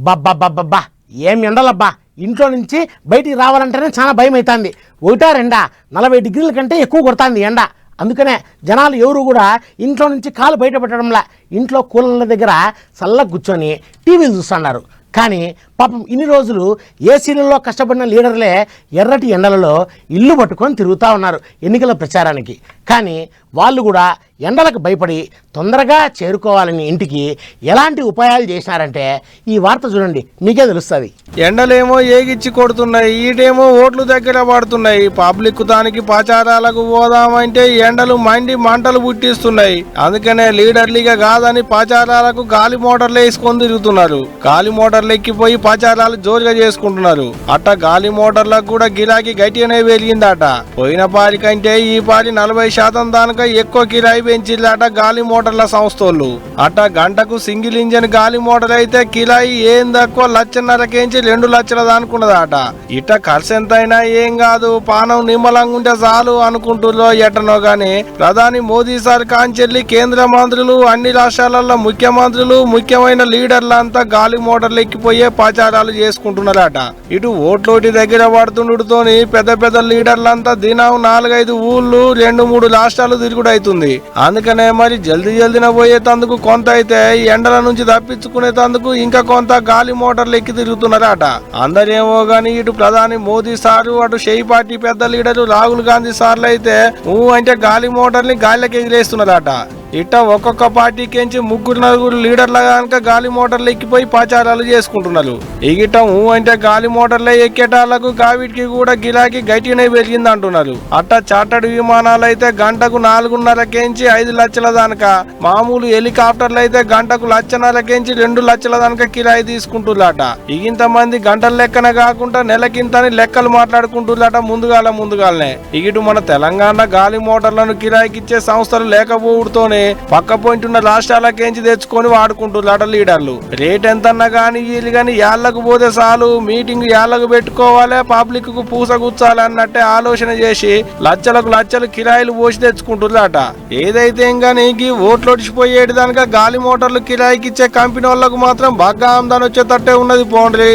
బబ్బబ్బబ్బబ్బా ఏం ఎండలబ్బా. ఇంట్లో నుంచి బయటికి రావాలంటేనే చాలా భయం అవుతుంది. 1-2 40 డిగ్రీల కంటే ఎక్కువ కొడుతుంది ఎండ. అందుకనే జనాలు ఎవరు కూడా ఇంట్లో నుంచి కాలు బయట పెట్టడంలా ఇంట్లో కూలర్ల దగ్గర చల్లగా కూర్చొని టీవీలు చూస్తున్నారు. కానీ పాపం ఇన్ని రోజులు ఏసీలలో కష్టపడిన లీడర్లే ఎర్రటి ఎండలలో ఇల్లు పట్టుకొని తిరుగుతూ ఉన్నారు ఎన్నికల ప్రచారానికి. కానీ వాళ్ళు కూడా ఎండలకు భయపడి తొందరగా చేరుకోవాలని ఇంటికి ఎలాంటి ఉపాయాలు చేసినారంటే ఈ వార్త చూడండి, మీకే తెలుస్తుంది. ఎండలేమో ఏగిచ్చి కొడుతున్నాయి, ఈటేమో ఓట్లు దగ్గర పడుతున్నాయి. పబ్లిక్ దానికి ప్రచారాలకు పోదామంటే ఎండలు మంటలు పుట్టిస్తున్నాయి. అందుకనే లీడర్లుగా కాదని ప్రచారాలకు గాలి మోటార్లు వేసుకొని తిరుగుతున్నారు. గాలి మోటార్లు ఎక్కిపోయి ప్రచారాలు జోరుగా చేసుకుంటున్నారు. అట్ట గాలి మోటార్లకు కూడా గిరాకీ గట్టిగానే పెరిగిందట. పోయిన పారి కంటే ఈ పారి 40% దానిక ఎక్కువ కిరాయి పెంచిందట గాలి మోటార్ల సంస్థలు. అట్ట గంటకు సింగిల్ ఇంజన్ గాలి మోటార్ అయితే కిరాయి ఏం తక్కువ 1,50,000 2 లక్షల దానుకున్నదట. ఇట్ట ఖర్చు ఎంతైనా ఏం కాదు, పానం నిమ్మలంగా ఉంటే చాలు అనుకుంటుల్లో ఎట్టనో గాని ప్రధాని మోదీ సార్ కాంచెల్లి కేంద్ర మంత్రులు, అన్ని రాష్ట్రాలలో ముఖ్యమంత్రులు, ముఖ్యమైన లీడర్లంతా గాలి మోటార్లు ఎక్కిపోయే ప్రచారాలు చేసుకుంటున్నారట. ఇటు ఓట్లోటి దగ్గర పడుతుండటతోని పెద్ద లీడర్లంతా దినం 4-5 ఊళ్ళు 2-3 రాష్ట్రాలు తిరుగుడు అవుతుంది. అందుకనే మరి జల్దీన పోయేటందుకు కొంత అయితే ఎండల నుంచి తప్పించుకునేటందుకు ఇంకా కొంత గాలి మోటార్లు ఎక్కి తిరుగుతున్నారట. అందరేమో గాని ఇటు ప్రధాని మోదీ సారు, అటు షెయి పార్టీ పెద్ద లీడరు రాహుల్ గాంధీ సార్లు అయితే అంటే గాలి మోటార్ని గాలికి ఎగిరేస్తున్నారట. ఇట్ట ఒక్కొక్క పార్టీకించి 3-4 లీడర్ల కనుక గాలి మోటార్లు ఎక్కిపోయి ప్రచారాలు చేసుకుంటున్నారు. ఇగిట అంటే గాలి మోటార్లే ఎక్కేటాళ్లకు కావిడికి కూడా గిరాకీ గట్టిగానే పెరిగింది అంటున్నారు. అట్ట చార్టర్డ్ విమానాలు అయితే గంటకు 4.5 5 లక్షల దానిక, మామూలు హెలికాప్టర్లు అయితే గంటకు 1,50,000 2 లక్షల దానిక కిరాయి తీసుకుంటున్నారట. ఇగింత మంది గంటల లెక్కన కాకుండా నెలకింతని లెక్కలు మాట్లాడుకుంటున్నారట ముందుగాలనే. ఇగిటు మన తెలంగాణ గాలి మోటార్లను కిరాయికిచ్చే సంస్థలు లేకపోవడంతోనే పక్క పోయింటున్న రాష్ట్రాలకేంచి తెచ్చుకొని వాడుకుంటున్నారట లీడర్లు. రేట్ ఎంతన్నా గానీ వీళ్ళు గాని యాళ్లకు పోతే చాలు, మీటింగ్ యాళ్లకు పెట్టుకోవాలి, పబ్లిక్ కు పూస గుచ్చాలి అన్నట్టే ఆలోచన చేసి లక్షలు కిరాయిలు పోసి తెచ్చుకుంటున్నారట. ఏదైతే గానీ ఓట్లొడిచిపోయేటి దానిక గాలి మోటార్లు కిరాయికి ఇచ్చే కంపెనీ వాళ్ళకు మాత్రం బాగా ఆమ్దాని వచ్చేటట్టే ఉన్నది. పోండ్రి.